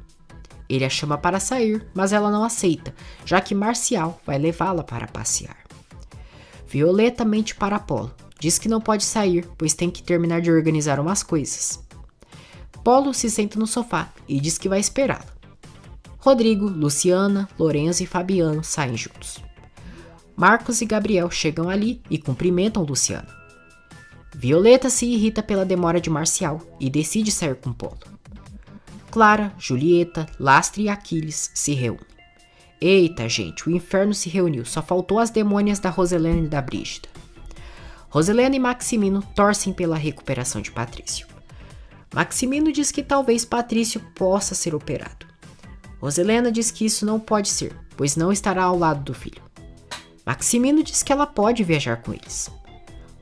Ele a chama para sair, mas ela não aceita, já que Marcial vai levá-la para passear. Violeta mente para Polo, diz que não pode sair, pois tem que terminar de organizar umas coisas. Polo se senta no sofá e diz que vai esperá-la. Rodrigo, Luciana, Lorenzo e Fabiano saem juntos. Marcos e Gabriel chegam ali e cumprimentam Luciana. Violeta se irrita pela demora de Marcial e decide sair com Polo. Clara, Julieta, Lastra e Aquiles se reúnem. Eita, gente, o inferno se reuniu, só faltou as demônias da Roselena e da Brígida. Roselena e Maximino torcem pela recuperação de Patrício. Maximino diz que talvez Patrício possa ser operado. Roselena diz que isso não pode ser, pois não estará ao lado do filho. Maximino diz que ela pode viajar com eles.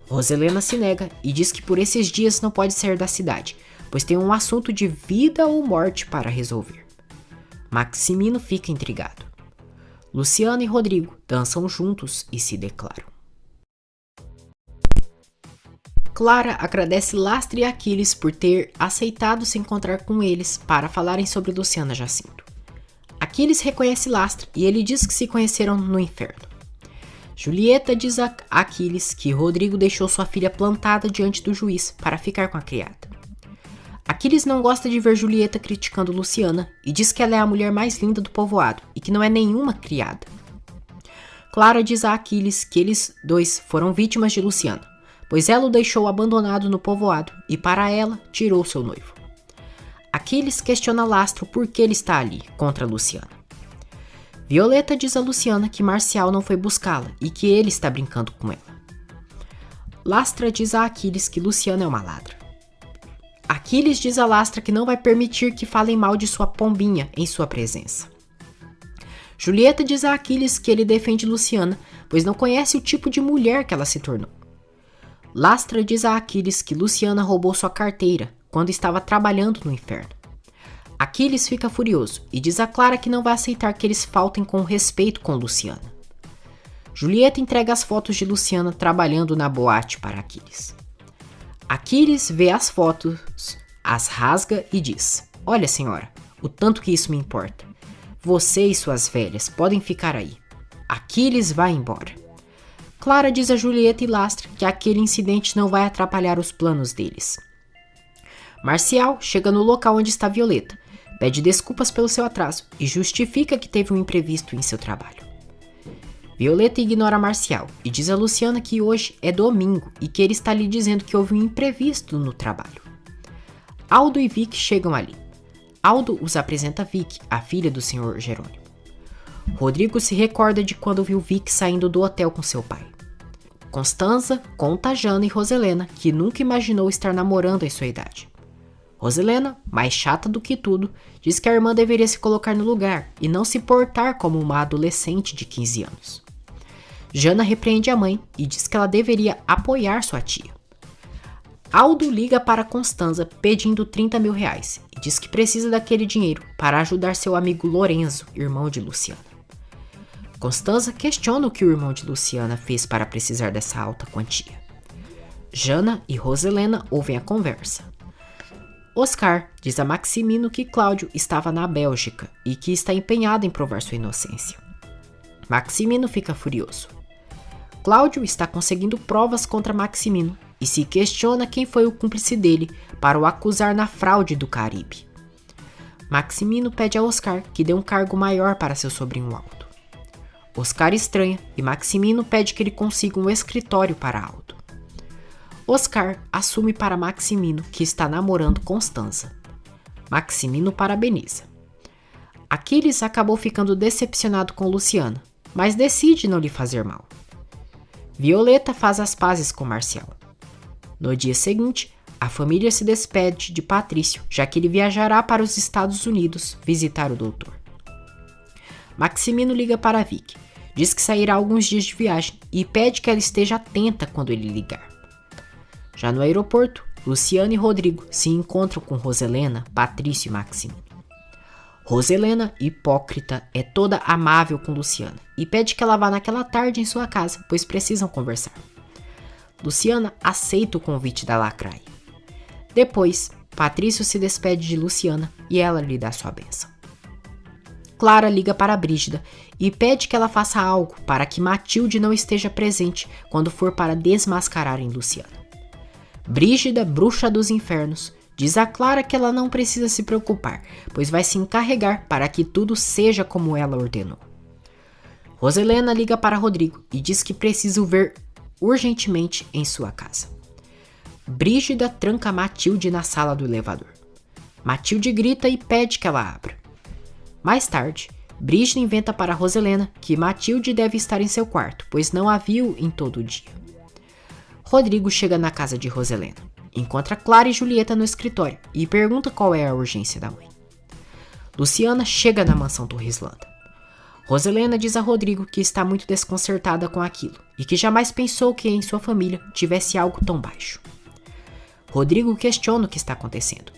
Roselena se nega e diz que por esses dias não pode sair da cidade, pois tem um assunto de vida ou morte para resolver. Maximino fica intrigado. Luciana e Rodrigo dançam juntos e se declaram. Clara agradece Lastra e Aquiles por ter aceitado se encontrar com eles para falarem sobre Luciana Jacinto. Aquiles reconhece Lastra e ele diz que se conheceram no inferno. Julieta diz a Aquiles que Rodrigo deixou sua filha plantada diante do juiz para ficar com a criada. Aquiles não gosta de ver Julieta criticando Luciana e diz que ela é a mulher mais linda do povoado e que não é nenhuma criada. Clara diz a Aquiles que eles dois foram vítimas de Luciana, pois ela o deixou abandonado no povoado e para ela tirou seu noivo. Aquiles questiona Lastro por que ele está ali contra Luciana. Violeta diz a Luciana que Marcial não foi buscá-la e que ele está brincando com ela. Lastra diz a Aquiles que Luciana é uma ladra. Aquiles diz a Lastra que não vai permitir que falem mal de sua pombinha em sua presença. Julieta diz a Aquiles que ele defende Luciana, pois não conhece o tipo de mulher que ela se tornou. Lastra diz a Aquiles que Luciana roubou sua carteira quando estava trabalhando no inferno. Aquiles fica furioso e diz a Clara que não vai aceitar que eles faltem com respeito com Luciana. Julieta entrega as fotos de Luciana trabalhando na boate para Aquiles. Aquiles vê as fotos, as rasga e diz: "Olha, senhora, o tanto que isso me importa. Você e suas velhas podem ficar aí. Aquiles vai embora." Clara diz a Julieta e Lastra que aquele incidente não vai atrapalhar os planos deles. Marcial chega no local onde está Violeta, pede desculpas pelo seu atraso e justifica que teve um imprevisto em seu trabalho. Violeta ignora Marcial e diz a Luciana que hoje é domingo e que ele está lhe dizendo que houve um imprevisto no trabalho. Aldo e Vic chegam ali. Aldo os apresenta a Vic, a filha do Sr. Jerônimo. Rodrigo se recorda de quando viu Vic saindo do hotel com seu pai. Constanza conta a Jana e Roselena que nunca imaginou estar namorando em sua idade. Roselena, mais chata do que tudo, diz que a irmã deveria se colocar no lugar e não se portar como uma adolescente de 15 anos. Jana repreende a mãe e diz que ela deveria apoiar sua tia. Aldo liga para Constanza pedindo 30 mil reais e diz que precisa daquele dinheiro para ajudar seu amigo Lorenzo, irmão de Luciana. Constanza questiona o que o irmão de Luciana fez para precisar dessa alta quantia. Jana e Roselena ouvem a conversa. Oscar diz a Maximino que Cláudio estava na Bélgica e que está empenhado em provar sua inocência. Maximino fica furioso. Cláudio está conseguindo provas contra Maximino e se questiona quem foi o cúmplice dele para o acusar na fraude do Caribe. Maximino pede a Oscar que dê um cargo maior para seu sobrinho Aldo. Oscar estranha e Maximino pede que ele consiga um escritório para Aldo. Oscar assume para Maximino que está namorando Constanza. Maximino parabeniza. Aquiles acabou ficando decepcionado com Luciana, mas decide não lhe fazer mal. Violeta faz as pazes com Marcial. No dia seguinte, a família se despede de Patrício, já que ele viajará para os Estados Unidos visitar o doutor. Maximino liga para Vic, diz que sairá alguns dias de viagem e pede que ela esteja atenta quando ele ligar. Já no aeroporto, Luciana e Rodrigo se encontram com Roselena, Patrício e Maximino. Roselena, hipócrita, é toda amável com Luciana e pede que ela vá naquela tarde em sua casa, pois precisam conversar. Luciana aceita o convite da lacraia. Depois, Patrício se despede de Luciana e ela lhe dá sua bênção. Clara liga para Brígida e pede que ela faça algo para que Matilde não esteja presente quando for para desmascararem Luciana. Brígida, bruxa dos infernos, diz a Clara que ela não precisa se preocupar, pois vai se encarregar para que tudo seja como ela ordenou. Roselena liga para Rodrigo e diz que precisa o ver urgentemente em sua casa. Brígida tranca Matilde na sala do elevador. Matilde grita e pede que ela abra. Mais tarde, Brígida inventa para Roselena que Matilde deve estar em seu quarto, pois não a viu em todo o dia. Rodrigo chega na casa de Roselena, encontra Clara e Julieta no escritório e pergunta qual é a urgência da mãe. Luciana chega na mansão Torreslanda. Roselena diz a Rodrigo que está muito desconcertada com aquilo e que jamais pensou que em sua família tivesse algo tão baixo. Rodrigo questiona o que está acontecendo.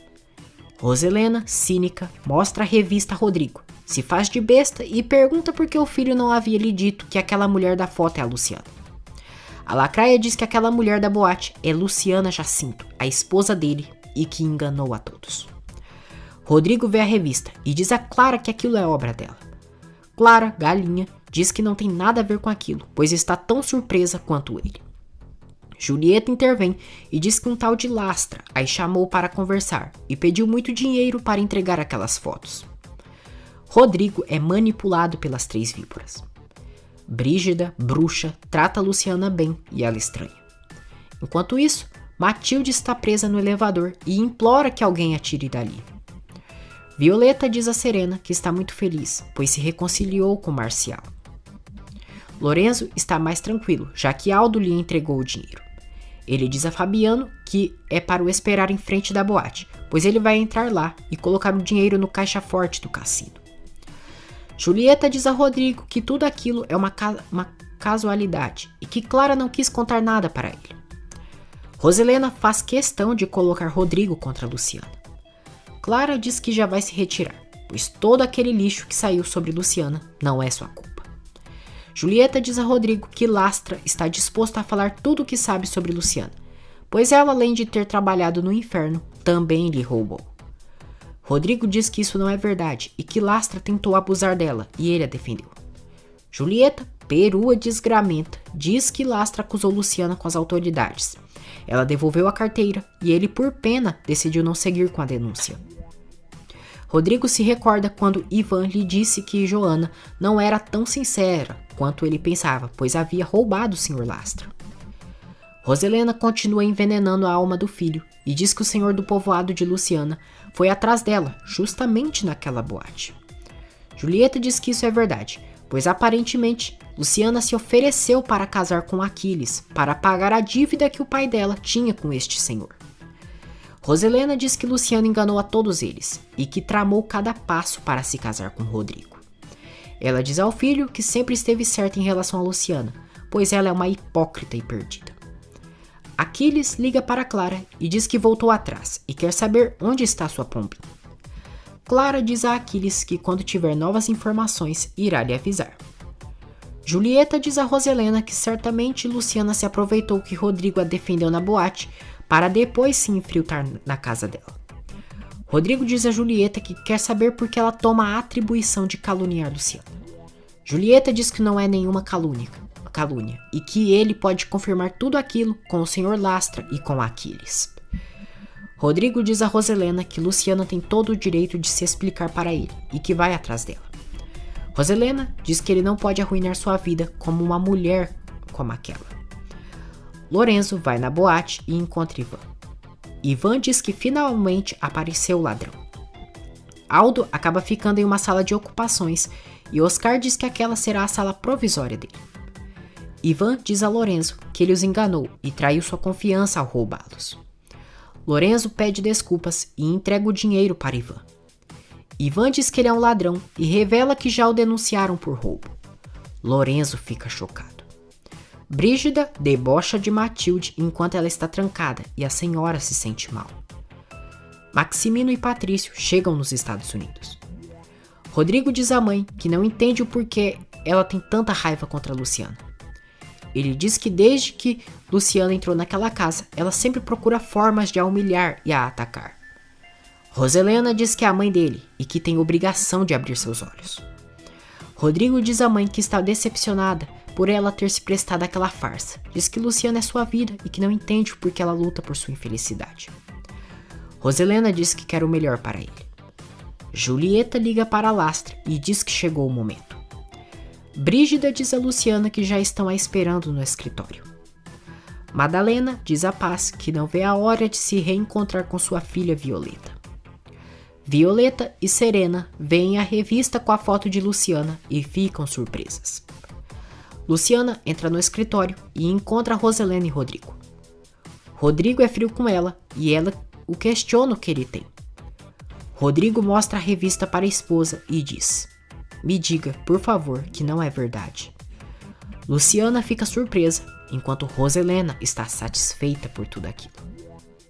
Roselena, cínica, mostra a revista a Rodrigo, se faz de besta e pergunta por que o filho não havia lhe dito que aquela mulher da foto é a Luciana. A lacraia diz que aquela mulher da boate é Luciana Jacinto, a esposa dele, e que enganou a todos. Rodrigo vê a revista e diz a Clara que aquilo é obra dela. Clara, galinha, diz que não tem nada a ver com aquilo, pois está tão surpresa quanto ele. Julieta intervém e diz que um tal de Lastra a chamou para conversar e pediu muito dinheiro para entregar aquelas fotos. Rodrigo é manipulado pelas três víboras. Brígida, bruxa, trata Luciana bem e ela estranha. Enquanto isso, Matilde está presa no elevador e implora que alguém a tire dali. Violeta diz a Serena que está muito feliz, pois se reconciliou com Marcial. Lorenzo está mais tranquilo, já que Aldo lhe entregou o dinheiro. Ele diz a Fabiano que é para o esperar em frente da boate, pois ele vai entrar lá e colocar o dinheiro no caixa forte do cassino. Julieta diz a Rodrigo que tudo aquilo é uma casualidade e que Clara não quis contar nada para ele. Roselena faz questão de colocar Rodrigo contra Luciana. Clara diz que já vai se retirar, pois todo aquele lixo que saiu sobre Luciana não é sua culpa. Julieta diz a Rodrigo que Lastra está disposto a falar tudo o que sabe sobre Luciana, pois ela, além de ter trabalhado no inferno, também lhe roubou. Rodrigo diz que isso não é verdade e que Lastra tentou abusar dela e ele a defendeu. Julieta, perua desgramenta, diz que Lastra acusou Luciana com as autoridades. Ela devolveu a carteira e ele, por pena, decidiu não seguir com a denúncia. Rodrigo se recorda quando Ivan lhe disse que Joana não era tão sincera quanto ele pensava, pois havia roubado o Sr. Lastra. Roselena continua envenenando a alma do filho e diz que o senhor do povoado de Luciana foi atrás dela, justamente naquela boate. Julieta diz que isso é verdade, pois aparentemente Luciana se ofereceu para casar com Aquiles, para pagar a dívida que o pai dela tinha com este senhor. Roselena diz que Luciana enganou a todos eles e que tramou cada passo para se casar com Rodrigo. Ela diz ao filho que sempre esteve certa em relação a Luciana, pois ela é uma hipócrita e perdida. Aquiles liga para Clara e diz que voltou atrás e quer saber onde está sua pombinha. Clara diz a Aquiles que quando tiver novas informações irá lhe avisar. Julieta diz a Roselena que certamente Luciana se aproveitou que Rodrigo a defendeu na boate para depois se infiltrar na casa dela. Rodrigo diz a Julieta que quer saber por que ela toma a atribuição de caluniar Luciana. Julieta diz que não é nenhuma calúnia e que ele pode confirmar tudo aquilo com o Sr. Lastra e com Aquiles. Rodrigo diz a Roselena que Luciana tem todo o direito de se explicar para ele e que vai atrás dela. Roselena diz que ele não pode arruinar sua vida como uma mulher como aquela. Lorenzo vai na boate e encontra Ivan. Ivan diz que finalmente apareceu o ladrão. Aldo acaba ficando em uma sala de ocupações e Oscar diz que aquela será a sala provisória dele. Ivan diz a Lorenzo que ele os enganou e traiu sua confiança ao roubá-los. Lorenzo pede desculpas e entrega o dinheiro para Ivan. Ivan diz que ele é um ladrão e revela que já o denunciaram por roubo. Lorenzo fica chocado. Brígida debocha de Matilde enquanto ela está trancada e a senhora se sente mal. Maximino e Patrício chegam nos Estados Unidos. Rodrigo diz à mãe que não entende o porquê ela tem tanta raiva contra Luciana. Ele diz que desde que Luciana entrou naquela casa, ela sempre procura formas de a humilhar e a atacar. Roselena diz que é a mãe dele e que tem obrigação de abrir seus olhos. Rodrigo diz à mãe que está decepcionada por ela ter se prestado àquela farsa. Diz que Luciana é sua vida e que não entende por que ela luta por sua infelicidade. Roselena diz que quer o melhor para ele. Julieta liga para Lastra e diz que chegou o momento. Brígida diz a Luciana que já estão a esperando no escritório. Madalena diz a Paz que não vê a hora de se reencontrar com sua filha Violeta. Violeta e Serena veem a revista com a foto de Luciana e ficam surpresas. Luciana entra no escritório e encontra Roselena e Rodrigo. Rodrigo é frio com ela e ela o questiona o que ele tem. Rodrigo mostra a revista para a esposa e diz: "Me diga, por favor, que não é verdade." Luciana fica surpresa, enquanto Roselena está satisfeita por tudo aquilo.